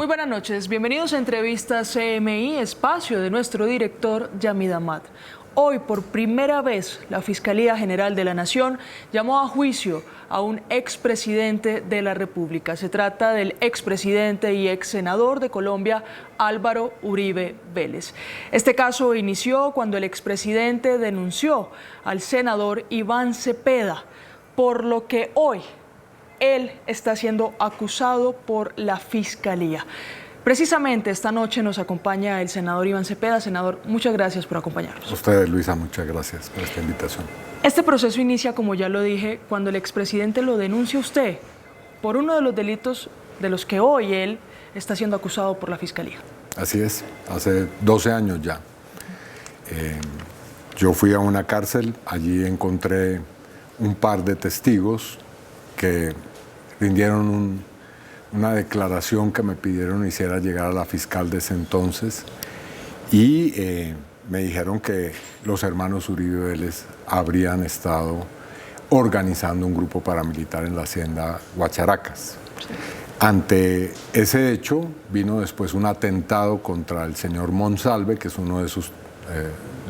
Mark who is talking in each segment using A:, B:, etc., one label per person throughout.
A: Muy buenas noches, bienvenidos a Entrevistas CMI, espacio de nuestro director Yamid Amad. Hoy, por primera vez, la Fiscalía General de la Nación llamó a juicio a un expresidente de la República. Se trata del expresidente y exsenador de Colombia, Álvaro Uribe Vélez. Este caso inició cuando el expresidente denunció al senador Iván Cepeda, por lo que hoy él está siendo acusado por la Fiscalía. Precisamente esta noche nos acompaña el senador Iván Cepeda. Senador, muchas gracias por acompañarnos.
B: A usted, Luisa, muchas gracias por esta invitación.
A: Este proceso inicia, como ya lo dije, cuando el expresidente lo denuncia a usted por uno de los delitos de los que hoy él está siendo acusado por la Fiscalía.
B: Así es, hace 12 años ya. Yo fui a una cárcel, allí encontré un par de testigos que rindieron una declaración que me pidieron hiciera llegar a la fiscal de ese entonces y me dijeron que los hermanos Uribe Vélez habrían estado organizando un grupo paramilitar en la hacienda Guacharacas. Sí. Ante ese hecho vino después un atentado contra el señor Monsalve, que es uno de sus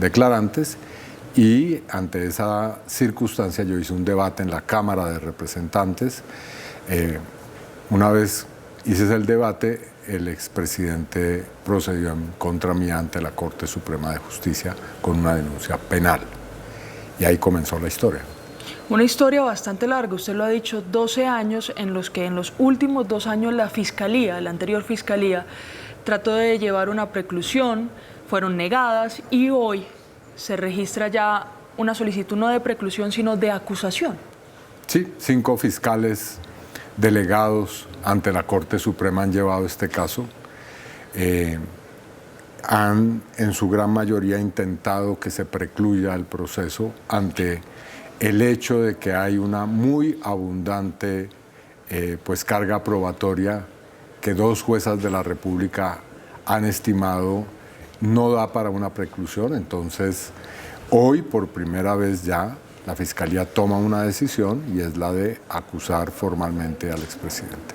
B: declarantes, y ante esa circunstancia yo hice un debate en la Cámara de Representantes. Una vez hice el debate, el expresidente procedió en contra mía ante la Corte Suprema de Justicia con una denuncia penal. Y ahí comenzó la historia.
A: Una historia bastante larga, usted lo ha dicho, 12 años en los que en los últimos 2 años la Fiscalía, la anterior Fiscalía, trató de llevar una preclusión, fueron negadas y hoy se registra ya una solicitud no de preclusión sino de acusación.
B: Sí, 5 fiscales delegados ante la Corte Suprema han llevado este caso. Han en su gran mayoría intentado que se precluya el proceso ante el hecho de que hay una muy abundante carga probatoria que 2 juezas de la República han estimado no da para una preclusión. Entonces, hoy por primera vez ya la Fiscalía toma una decisión y es la de acusar formalmente al expresidente.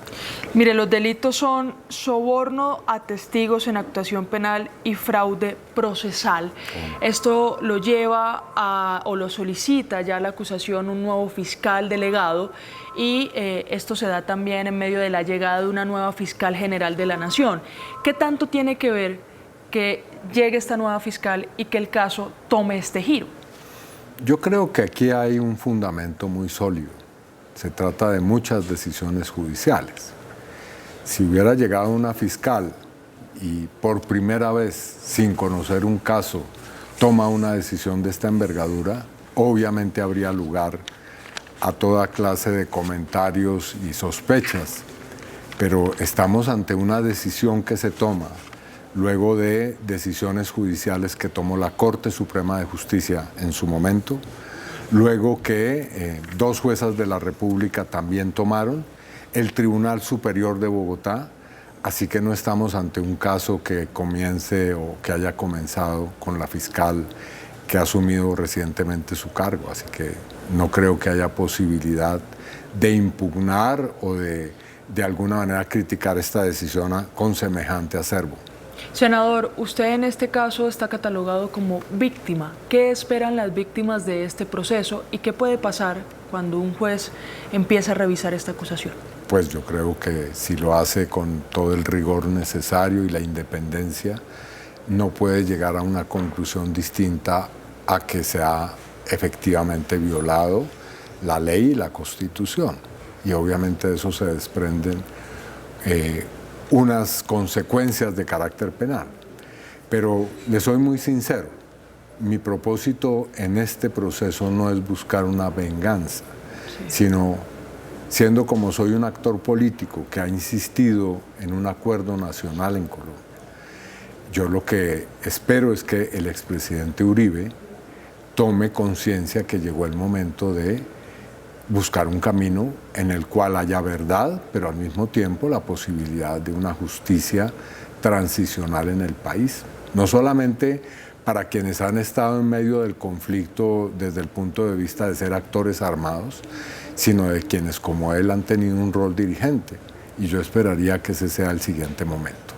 A: Mire, los delitos son soborno a testigos en actuación penal y fraude procesal. Esto lo lleva o lo solicita ya la acusación un nuevo fiscal delegado y esto se da también en medio de la llegada de una nueva fiscal general de la Nación. ¿Qué tanto tiene que ver que llegue esta nueva fiscal y que el caso tome este giro?
B: Yo creo que aquí hay un fundamento muy sólido. Se trata de muchas decisiones judiciales. Si hubiera llegado una fiscal y por primera vez, sin conocer un caso, toma una decisión de esta envergadura, obviamente habría lugar a toda clase de comentarios y sospechas. Pero estamos ante una decisión que se toma luego de decisiones judiciales que tomó la Corte Suprema de Justicia en su momento, luego que 2 juezas de la República también tomaron, el Tribunal Superior de Bogotá, así que no estamos ante un caso que comience o que haya comenzado con la fiscal que ha asumido recientemente su cargo, así que no creo que haya posibilidad de impugnar o de alguna manera criticar esta decisión con semejante acervo.
A: Senador, usted en este caso está catalogado como víctima. ¿Qué esperan las víctimas de este proceso y qué puede pasar cuando un juez empieza a revisar esta acusación?
B: Pues yo creo que si lo hace con todo el rigor necesario y la independencia, no puede llegar a una conclusión distinta a que se ha efectivamente violado la ley y la Constitución. Y obviamente de eso se desprenden unas consecuencias de carácter penal. Pero le soy muy sincero, mi propósito en este proceso no es buscar una venganza, sino siendo como soy un actor político que ha insistido en un acuerdo nacional en Colombia, yo lo que espero es que el expresidente Uribe tome conciencia que llegó el momento de buscar un camino en el cual haya verdad, pero al mismo tiempo la posibilidad de una justicia transicional en el país. No solamente para quienes han estado en medio del conflicto desde el punto de vista de ser actores armados, sino de quienes como él han tenido un rol dirigente. y yo esperaría que ese sea el siguiente momento.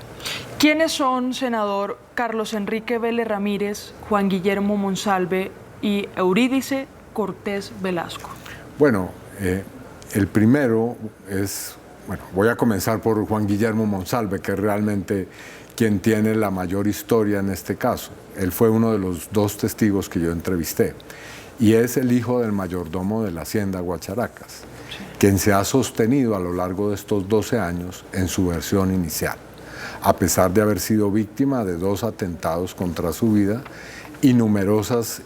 A: ¿Quiénes son, senador, Carlos Enrique Vélez Ramírez, Juan Guillermo Monsalve y Eurídice Cortés Velasco?
B: Bueno, el primero es, voy a comenzar por Juan Guillermo Monsalve, que es realmente quien tiene la mayor historia en este caso. Él fue uno de los 2 testigos que yo entrevisté y es el hijo del mayordomo de la hacienda Guacharacas, quien se ha sostenido a lo largo de estos 12 años en su versión inicial, a pesar de haber sido víctima de 2 atentados contra su vida y numerosos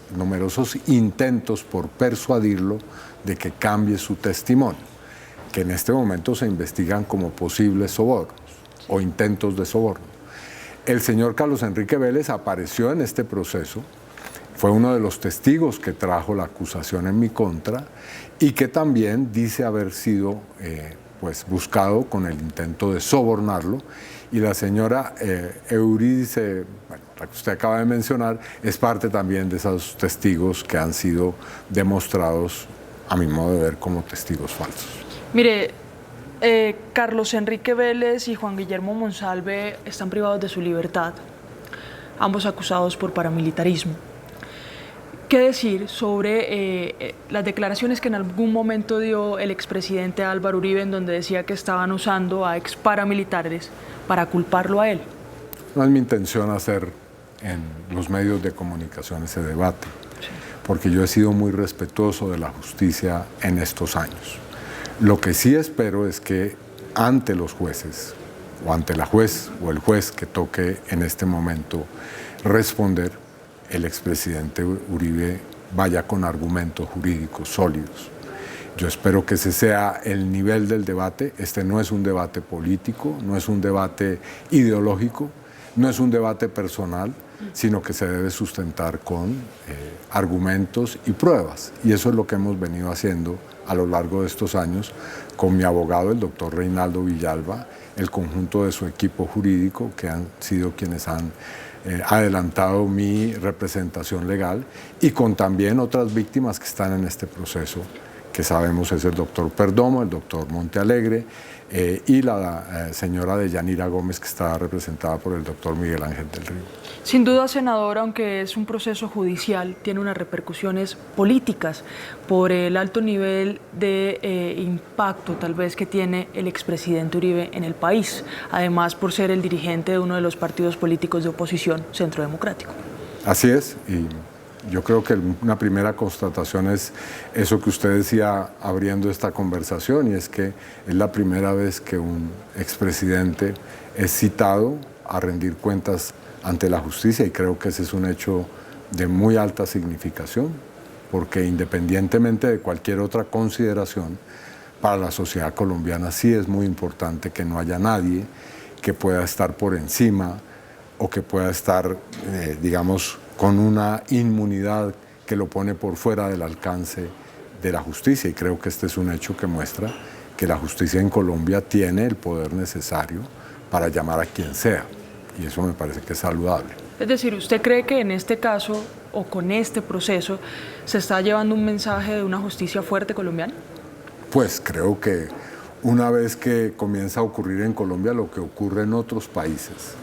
B: intentos por persuadirlo de que cambie su testimonio, que en este momento se investigan como posibles sobornos o intentos de soborno. El señor Carlos Enrique Vélez apareció en este proceso, fue uno de los testigos que trajo la acusación en mi contra y que también dice haber sido buscado con el intento de sobornarlo. Y la señora Eurídice, la que usted acaba de mencionar, es parte también de esos testigos que han sido demostrados, a mi modo de ver, como testigos falsos.
A: Mire, Carlos Enrique Vélez y Juan Guillermo Monsalve están privados de su libertad, ambos acusados por paramilitarismo. ¿Qué decir sobre las declaraciones que en algún momento dio el expresidente Álvaro Uribe, en donde decía que estaban usando a ex paramilitares para culparlo a él?
B: No es mi intención hacer en los medios de comunicación ese debate, porque yo he sido muy respetuoso de la justicia en estos años. Lo que sí espero es que ante los jueces, o ante la juez o el juez que toque en este momento responder, el expresidente Uribe vaya con argumentos jurídicos sólidos. Yo espero que ese sea el nivel del debate. Este no es un debate político, no es un debate ideológico, no es un debate personal, sino que se debe sustentar con argumentos y pruebas. Y eso es lo que hemos venido haciendo a lo largo de estos años con mi abogado, el doctor Reinaldo Villalba, el conjunto de su equipo jurídico, que han sido quienes han adelantado mi representación legal, y con también otras víctimas que están en este proceso, que sabemos es el doctor Perdomo, el doctor Montealegre y la señora Deyanira Gómez, que está representada por el doctor Miguel Ángel del Río.
A: Sin duda, senador, aunque es un proceso judicial, tiene unas repercusiones políticas por el alto nivel de impacto tal vez que tiene el expresidente Uribe en el país, además por ser el dirigente de uno de los partidos políticos de oposición, Centro Democrático.
B: Así es, y yo creo que una primera constatación es eso que usted decía abriendo esta conversación, y es que es la primera vez que un expresidente es citado a rendir cuentas ante la justicia, y creo que ese es un hecho de muy alta significación, porque independientemente de cualquier otra consideración, para la sociedad colombiana sí es muy importante que no haya nadie que pueda estar por encima o que pueda estar, digamos, con una inmunidad que lo pone por fuera del alcance de la justicia, y creo que este es un hecho que muestra que la justicia en Colombia tiene el poder necesario para llamar a quien sea, y eso me parece que es saludable.
A: Es decir, ¿usted cree que en este caso o con este proceso se está llevando un mensaje de una justicia fuerte colombiana?
B: Pues creo que una vez que comienza a ocurrir en Colombia lo que ocurre en otros países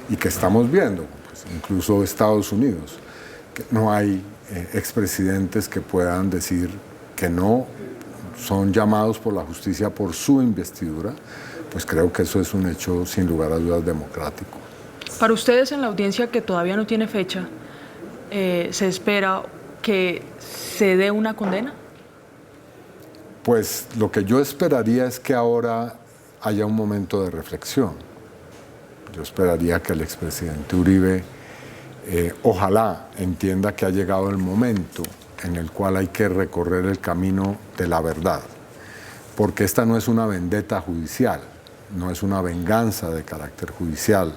B: y que estamos viendo, pues incluso Estados Unidos, que no hay expresidentes que puedan decir que no son llamados por la justicia por su investidura, pues creo que eso es un hecho sin lugar a dudas democrático.
A: Para ustedes, en la audiencia que todavía no tiene fecha, ¿se espera que se dé una condena?
B: Pues lo que yo esperaría es que ahora haya un momento de reflexión. Yo esperaría que el expresidente Uribe ojalá entienda que ha llegado el momento en el cual hay que recorrer el camino de la verdad, porque esta no es una vendetta judicial, no es una venganza de carácter judicial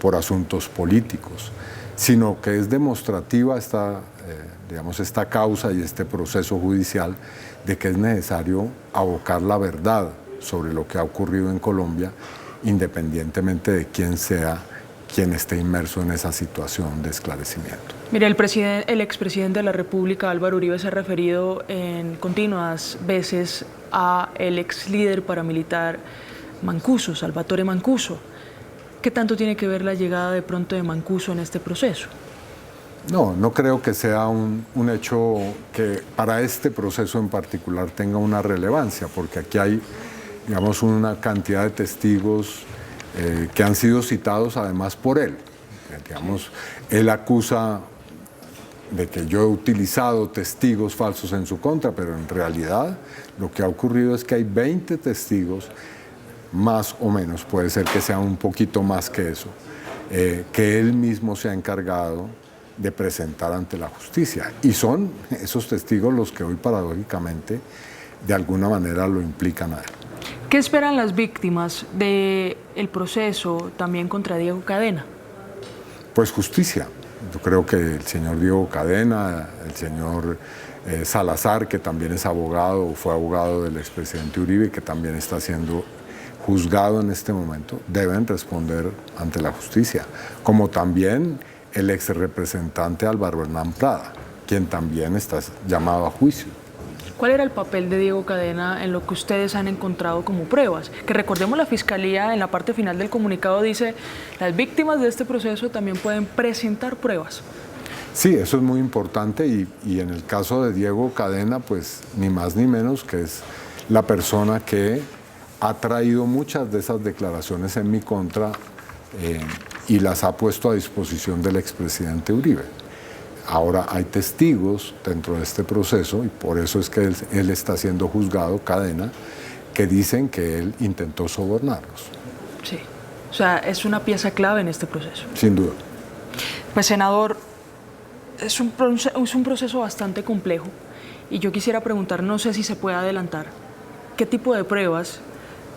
B: por asuntos políticos, sino que es demostrativa esta causa y este proceso judicial de que es necesario abocar la verdad sobre lo que ha ocurrido en Colombia, independientemente de quién sea quien esté inmerso en esa situación de esclarecimiento.
A: Mire, el expresidente de la República, Álvaro Uribe, se ha referido en continuas veces a el ex líder paramilitar Mancuso, Salvatore Mancuso. ¿Qué tanto tiene que ver la llegada de pronto de Mancuso en este proceso?
B: No, no creo que sea un hecho que para este proceso en particular tenga una relevancia, porque aquí hay, digamos, una cantidad de testigos que han sido citados además por él. Digamos, él acusa de que yo he utilizado testigos falsos en su contra, pero en realidad lo que ha ocurrido es que hay 20 testigos, más o menos, puede ser que sea un poquito más que eso, que él mismo se ha encargado de presentar ante la justicia. Y son esos testigos los que hoy paradójicamente de alguna manera lo implican a él.
A: ¿Qué esperan las víctimas del proceso también contra Diego Cadena?
B: Pues justicia. Yo creo que el señor Diego Cadena, el señor Salazar, que también es abogado o fue abogado del expresidente Uribe, que también está siendo juzgado en este momento, deben responder ante la justicia, como también el ex representante Álvaro Hernán Prada, quien también está llamado a juicio.
A: ¿Cuál era el papel de Diego Cadena en lo que ustedes han encontrado como pruebas? Que recordemos, la Fiscalía en la parte final del comunicado dice, las víctimas de este proceso también pueden presentar pruebas.
B: Sí, eso es muy importante y en el caso de Diego Cadena, pues ni más ni menos que es la persona que ha traído muchas de esas declaraciones en mi contra y las ha puesto a disposición del expresidente Uribe. Ahora hay testigos dentro de este proceso y por eso es que él está siendo juzgado, Cadena, que dicen que él intentó sobornarlos.
A: Sí, o sea, es una pieza clave en este proceso.
B: Sin duda.
A: Pues, senador, es un proceso bastante complejo y yo quisiera preguntar, no sé si se puede adelantar, ¿qué tipo de pruebas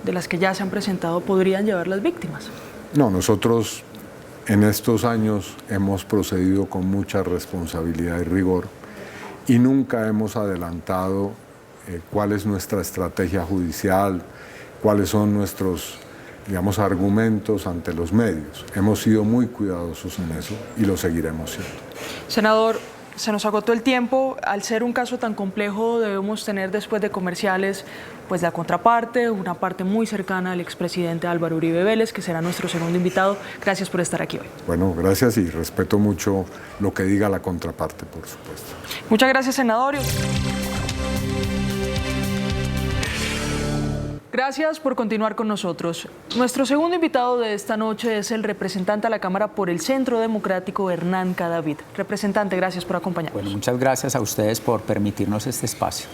A: de las que ya se han presentado podrían llevar las víctimas?
B: No, nosotros en estos años hemos procedido con mucha responsabilidad y rigor y nunca hemos adelantado cuál es nuestra estrategia judicial, cuáles son nuestros, digamos, argumentos ante los medios. Hemos sido muy cuidadosos en eso y lo seguiremos siendo.
A: Senador, se nos agotó el tiempo. Al ser un caso tan complejo, debemos tener después de comerciales pues la contraparte, una parte muy cercana al expresidente Álvaro Uribe Vélez, que será nuestro segundo invitado. Gracias por estar aquí hoy.
B: Bueno, gracias y respeto mucho lo que diga la contraparte, por supuesto.
A: Muchas gracias, senador. Gracias por continuar con nosotros. Nuestro segundo invitado de esta noche es el representante a la Cámara por el Centro Democrático, Hernán Cadavid. Representante, gracias por acompañarnos.
C: Bueno, muchas gracias a ustedes por permitirnos este espacio.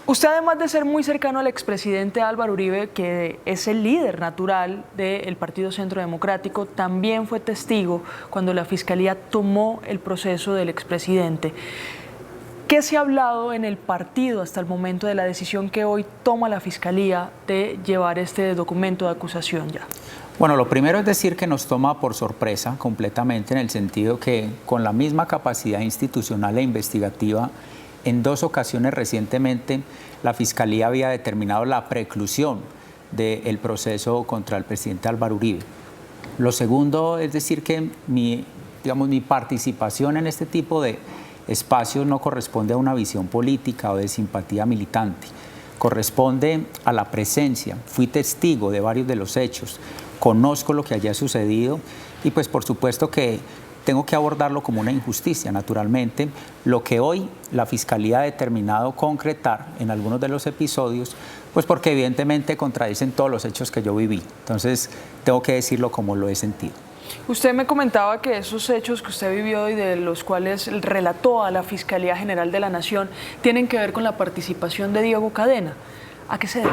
A: Usted, además de ser muy cercano al expresidente Álvaro Uribe, que es el líder natural del Partido Centro Democrático, también fue testigo cuando la Fiscalía tomó el proceso del expresidente. ¿Qué se ha hablado en el partido hasta el momento de la decisión que hoy toma la Fiscalía de llevar este documento de acusación ya?
C: Bueno, lo primero es decir que nos toma por sorpresa completamente, en el sentido que con la misma capacidad institucional e investigativa, en 2 ocasiones recientemente la Fiscalía había determinado la preclusión del proceso contra el presidente Álvaro Uribe. Lo segundo es decir que mi participación en este tipo de espacios no corresponde a una visión política o de simpatía militante, corresponde a la presencia. Fui testigo de varios de los hechos, conozco lo que haya sucedido y pues por supuesto que tengo que abordarlo como una injusticia, naturalmente. Lo que hoy la Fiscalía ha determinado concretar en algunos de los episodios, pues porque evidentemente contradicen todos los hechos que yo viví. Entonces, tengo que decirlo como lo he sentido.
A: Usted me comentaba que esos hechos que usted vivió y de los cuales relató a la Fiscalía General de la Nación tienen que ver con la participación de Diego Cadena. ¿A qué se debe?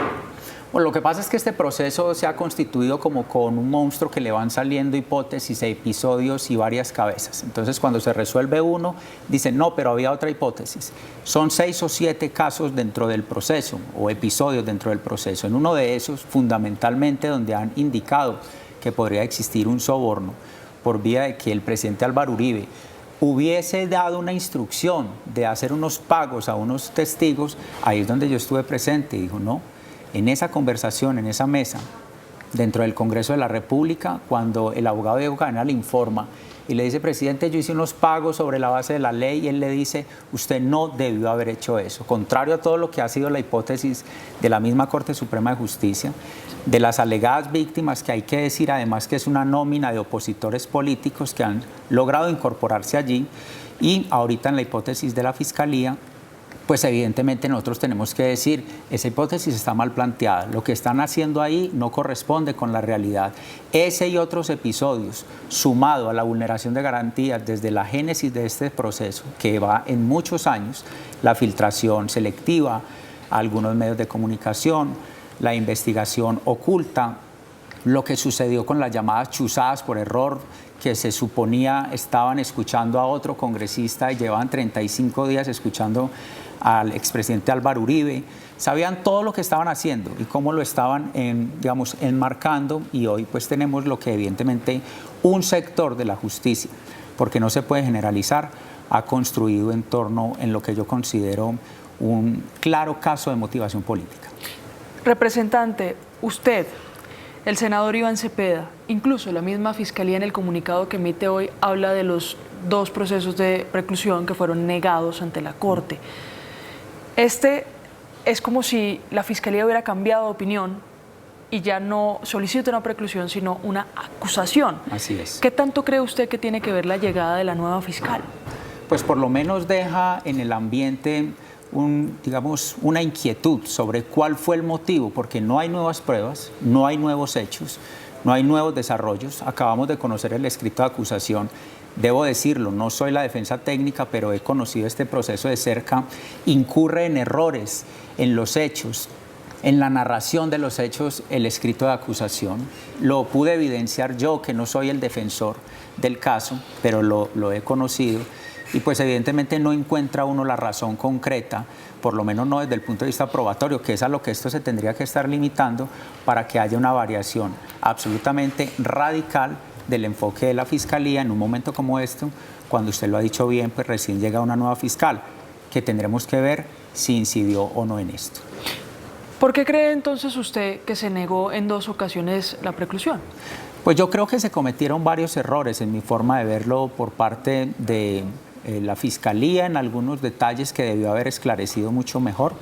C: Bueno, lo que pasa es que este proceso se ha constituido como con un monstruo que le van saliendo hipótesis e episodios y varias cabezas. Entonces, cuando se resuelve uno, dicen, no, pero había otra hipótesis. Son 6 o 7 casos dentro del proceso o episodios dentro del proceso. En uno de esos, fundamentalmente, donde han indicado que podría existir un soborno por vía de que el presidente Álvaro Uribe hubiese dado una instrucción de hacer unos pagos a unos testigos, ahí es donde yo estuve presente y dijo, no. En esa conversación, en esa mesa, dentro del Congreso de la República, cuando el abogado Diego Cadena le informa y le dice: presidente, yo hice unos pagos sobre la base de la ley, y él le dice: usted no debió haber hecho eso, contrario a todo lo que ha sido la hipótesis de la misma Corte Suprema de Justicia, de las alegadas víctimas, que hay que decir además que es una nómina de opositores políticos que han logrado incorporarse allí, y ahorita en la hipótesis de la Fiscalía, pues evidentemente nosotros tenemos que decir: esa hipótesis está mal planteada, lo que están haciendo ahí no corresponde con la realidad. Ese y otros episodios, sumado a la vulneración de garantías desde la génesis de este proceso, que va en muchos años, la filtración selectiva a algunos medios de comunicación, la investigación oculta, lo que sucedió con las llamadas chuzadas por error, que se suponía estaban escuchando a otro congresista y llevaban 35 días escuchando al expresidente Álvaro Uribe, sabían todo lo que estaban haciendo y cómo lo estaban, digamos, enmarcando, y hoy pues tenemos lo que evidentemente un sector de la justicia, porque no se puede generalizar, ha construido en torno en lo que yo considero un claro caso de motivación política.
A: Representante, usted, el senador Iván Cepeda, incluso la misma Fiscalía en el comunicado que emite hoy habla de los 2 procesos de preclusión que fueron negados ante la Corte. Este es como si la Fiscalía hubiera cambiado de opinión y ya no solicita una preclusión, sino una acusación.
C: Así es.
A: ¿Qué tanto cree usted que tiene que ver la llegada de la nueva fiscal?
C: Pues por lo menos deja en el ambiente digamos, una inquietud sobre cuál fue el motivo, porque no hay nuevas pruebas, no hay nuevos hechos, no hay nuevos desarrollos. Acabamos de conocer el escrito de acusación. Debo decirlo, no soy la defensa técnica, pero he conocido este proceso de cerca. Incurre en errores en los hechos, en la narración de los hechos, el escrito de acusación. Lo pude evidenciar yo, que no soy el defensor del caso, pero lo he conocido. Y pues evidentemente no encuentra uno la razón concreta, por lo menos no desde el punto de vista probatorio, que es a lo que esto se tendría que estar limitando, para que haya una variación absolutamente radical del enfoque de la Fiscalía en un momento como este, cuando usted lo ha dicho bien, pues recién llega una nueva fiscal, que tendremos que ver si incidió o no en esto.
A: ¿Por qué cree entonces usted que se negó en 2 ocasiones la preclusión?
C: Pues yo creo que se cometieron varios errores en mi forma de verlo por parte de la Fiscalía, en algunos detalles que debió haber esclarecido mucho mejor.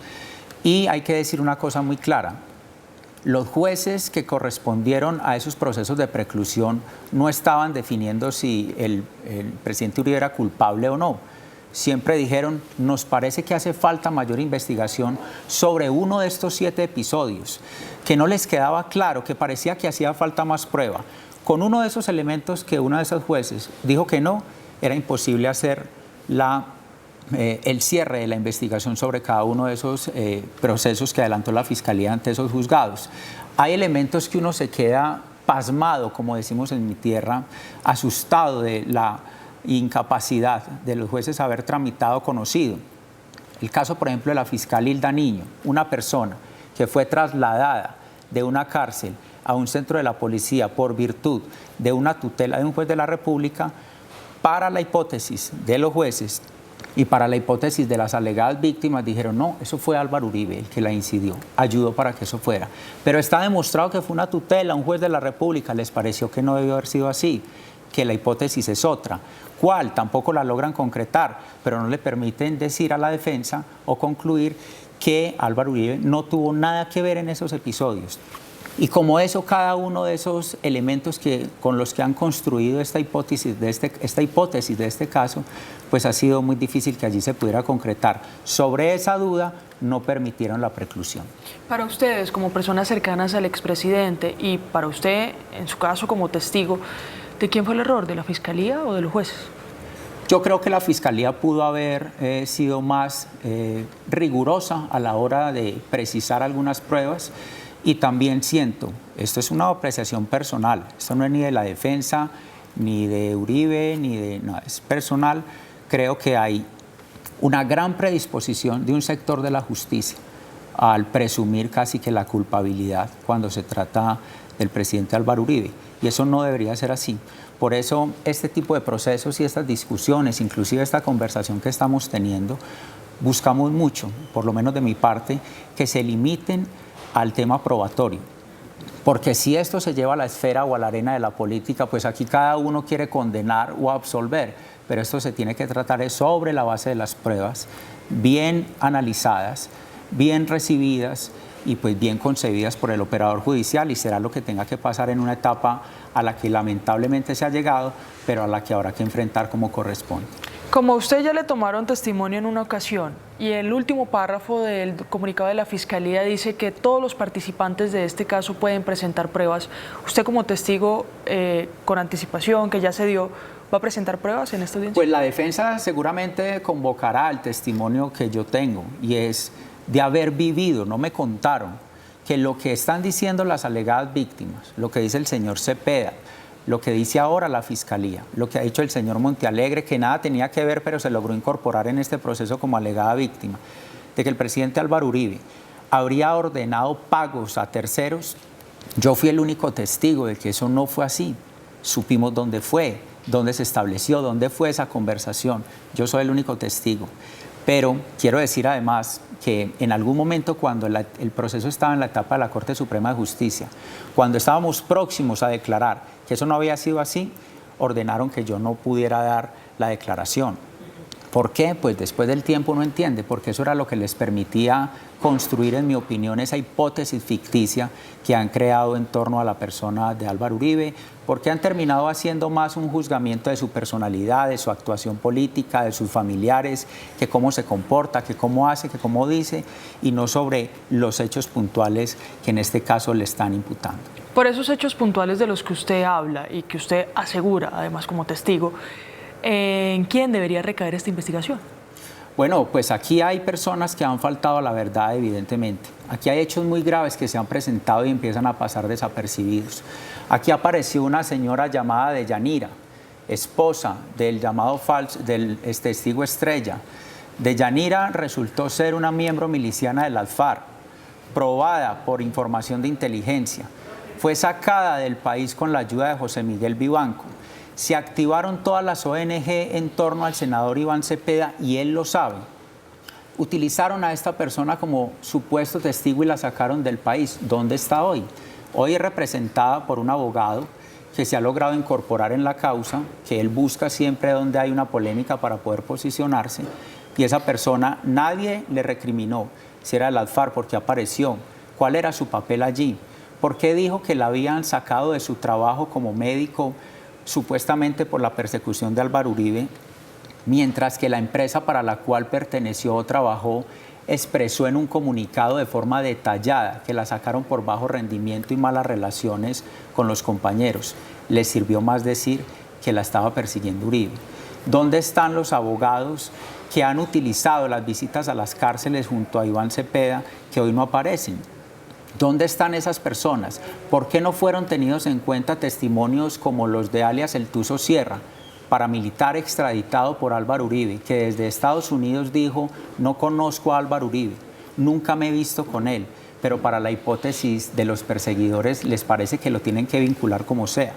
C: Y hay que decir una cosa muy clara: los jueces que correspondieron a esos procesos de preclusión no estaban definiendo si el presidente Uribe era culpable o no. Siempre dijeron: nos parece que hace falta mayor investigación sobre uno de estos 7 episodios, que no les quedaba claro, que parecía que hacía falta más prueba. Con uno de esos elementos que uno de esos jueces dijo que no, era imposible hacer el cierre de la investigación sobre cada uno de esos procesos que adelantó la Fiscalía ante esos juzgados. Hay elementos que uno se queda pasmado, como decimos en mi tierra, asustado de la incapacidad de los jueces haber tramitado conocido. El caso, por ejemplo, de la fiscal Hilda Niño, una persona que fue trasladada de una cárcel a un centro de la policía por virtud de una tutela de un juez de la República. Para la hipótesis de los jueces y para la hipótesis de las alegadas víctimas, dijeron: no, eso fue Álvaro Uribe el que la incidió, ayudó para que eso fuera. Pero está demostrado que fue una tutela, un juez de la República. Les pareció que no debió haber sido así, que la hipótesis es otra. ¿Cuál? Tampoco la logran concretar, pero no le permiten decir a la defensa o concluir que Álvaro Uribe no tuvo nada que ver en esos episodios. Y como eso, cada uno de esos elementos con los que han construido esta hipótesis de este caso, pues ha sido muy difícil que allí se pudiera concretar. Sobre esa duda no permitieron la preclusión.
A: Para ustedes, como personas cercanas al expresidente, y para usted, en su caso como testigo, ¿de quién fue el error? ¿De la Fiscalía o de los jueces?
C: Yo creo que la Fiscalía pudo haber sido más rigurosa a la hora de precisar algunas pruebas. Y también siento, esto es una apreciación personal, esto no es ni de la defensa, ni de Uribe, ni de nada, es personal. Creo que hay una gran predisposición de un sector de la justicia al presumir casi que la culpabilidad cuando se trata del presidente Álvaro Uribe, y eso no debería ser así. Por eso este tipo de procesos y estas discusiones, inclusive esta conversación que estamos teniendo, buscamos mucho, por lo menos de mi parte, que se limiten al tema probatorio, Porque si esto se lleva a la esfera o a la arena de la política, pues aquí cada uno quiere condenar o absolver, pero esto se tiene que tratar sobre la base de las pruebas, bien analizadas, bien recibidas y pues bien concebidas por el operador judicial, y será lo que tenga que pasar en una etapa a la que lamentablemente se ha llegado, pero a la que habrá que enfrentar como corresponde.
A: Como a usted ya le tomaron testimonio en una ocasión y el último párrafo del comunicado de la Fiscalía dice que todos los participantes de este caso pueden presentar pruebas, usted como testigo con anticipación que ya se dio, ¿va a presentar pruebas en esta audiencia?
C: Pues la defensa seguramente convocará el testimonio que yo tengo, y es de haber vivido, no me contaron, que lo que están diciendo las alegadas víctimas, lo que dice el señor Cepeda, lo que dice ahora la Fiscalía, lo que ha dicho el señor Montealegre, que nada tenía que ver, pero se logró incorporar en este proceso como alegada víctima, de que el presidente Álvaro Uribe habría ordenado pagos a terceros. Yo fui el único testigo de que eso no fue así. Supimos dónde fue, dónde se estableció, dónde fue esa conversación. Yo soy el único testigo. Pero quiero decir además que en algún momento, cuando el proceso estaba en la etapa de la Corte Suprema de Justicia, cuando estábamos próximos a declarar que eso no había sido así, ordenaron que yo no pudiera dar la declaración. ¿Por qué? Pues después del tiempo uno entiende, porque eso era lo que les permitía construir, en mi opinión, esa hipótesis ficticia que han creado en torno a la persona de Álvaro Uribe, porque han terminado haciendo más un juzgamiento de su personalidad, de su actuación política, de sus familiares, que cómo se comporta, que cómo hace, que cómo dice, y no sobre los hechos puntuales que en este caso le están imputando.
A: Por esos hechos puntuales de los que usted habla y que usted asegura, además como testigo, ¿en quién debería recaer esta investigación?
C: Bueno, pues aquí hay personas que han faltado a la verdad, evidentemente. Aquí hay hechos muy graves que se han presentado y empiezan a pasar desapercibidos. Aquí apareció una señora llamada Deyanira, esposa del llamado del testigo estrella. Deyanira resultó ser una miembro miliciana del ALFAR, probada por información de inteligencia. Fue sacada del país con la ayuda de José Miguel Vivanco. Se activaron todas las ONG en torno al senador Iván Cepeda, y él lo sabe. Utilizaron a esta persona como supuesto testigo y la sacaron del país. ¿Dónde está hoy? Hoy es representada por un abogado que se ha logrado incorporar en la causa, que él busca siempre donde hay una polémica para poder posicionarse, y esa persona nadie le recriminó si era el ALFAR, porque apareció. ¿Cuál era su papel allí? ¿Por qué dijo que la habían sacado de su trabajo como médico supuestamente por la persecución de Álvaro Uribe, mientras que la empresa para la cual perteneció o trabajó expresó en un comunicado de forma detallada que la sacaron por bajo rendimiento y malas relaciones con los compañeros? Les sirvió más decir que la estaba persiguiendo Uribe. ¿Dónde están los abogados que han utilizado las visitas a las cárceles junto a Iván Cepeda, que hoy no aparecen? ¿Dónde están esas personas? ¿Por qué no fueron tenidos en cuenta testimonios como los de alias El Tuzo Sierra, paramilitar extraditado por Álvaro Uribe, que desde Estados Unidos dijo: no conozco a Álvaro Uribe, nunca me he visto con él, pero para la hipótesis de los perseguidores les parece que lo tienen que vincular como sea?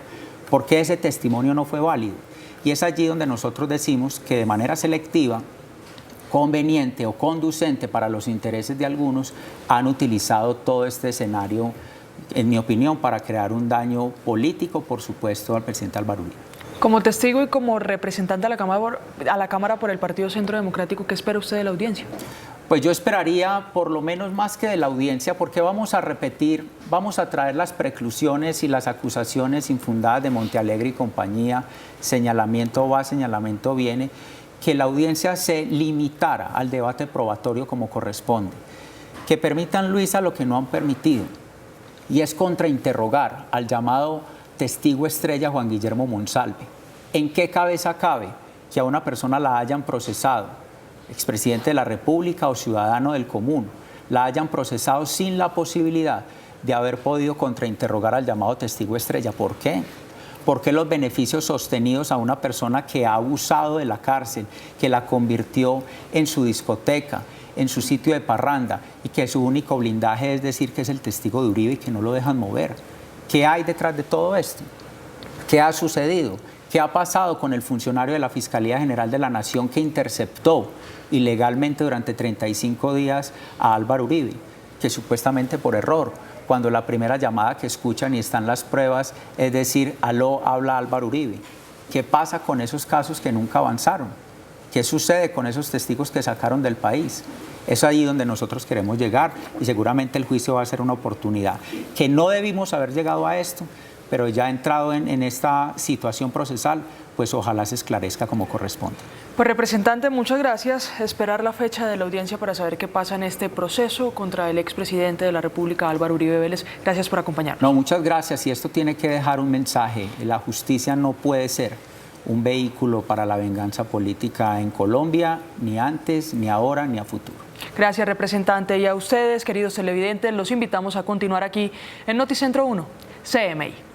C: ¿Por qué ese testimonio no fue válido? Y es allí donde nosotros decimos que de manera selectiva, conveniente o conducente para los intereses de algunos, han utilizado todo este escenario, en mi opinión, para crear un daño político, por supuesto, al presidente Álvaro Uribe.
A: Como testigo y como representante a la Cámara por el Partido Centro Democrático, ¿qué espera usted de la audiencia?
C: Pues yo esperaría por lo menos más que de la audiencia, porque vamos a repetir, vamos a traer las preclusiones y las acusaciones infundadas de Montealegre y compañía, señalamiento va, señalamiento viene, que la audiencia se limitara al debate probatorio como corresponde, que permitan, Luisa, lo que no han permitido, y es contrainterrogar al llamado testigo estrella Juan Guillermo Monsalve. ¿En qué cabeza cabe que a una persona la hayan procesado, expresidente de la República o ciudadano del común, la hayan procesado sin la posibilidad de haber podido contrainterrogar al llamado testigo estrella? ¿Por qué? ¿Por qué los beneficios sostenidos a una persona que ha abusado de la cárcel, que la convirtió en su discoteca, en su sitio de parranda, y que su único blindaje es decir que es el testigo de Uribe y que no lo dejan mover? ¿Qué hay detrás de todo esto? ¿Qué ha sucedido? ¿Qué ha pasado con el funcionario de la Fiscalía General de la Nación que interceptó ilegalmente durante 35 días a Álvaro Uribe, que supuestamente por error, cuando la primera llamada que escuchan y están las pruebas es decir, aló, habla Álvaro Uribe. ¿Qué pasa con esos casos que nunca avanzaron? ¿Qué sucede con esos testigos que sacaron del país? Es ahí donde nosotros queremos llegar y seguramente el juicio va a ser una oportunidad. Que no debimos haber llegado a esto, pero ya entrado en esta situación procesal, pues ojalá se esclarezca como corresponde.
A: Pues representante, muchas gracias. Esperar la fecha de la audiencia para saber qué pasa en este proceso contra el expresidente de la República, Álvaro Uribe Vélez. Gracias por acompañarnos.
C: No, muchas gracias. Y esto tiene que dejar un mensaje. La justicia no puede ser un vehículo para la venganza política en Colombia, ni antes, ni ahora, ni a futuro.
A: Gracias, representante. Y a ustedes, queridos televidentes, los invitamos a continuar aquí en Noticentro 1, CMI.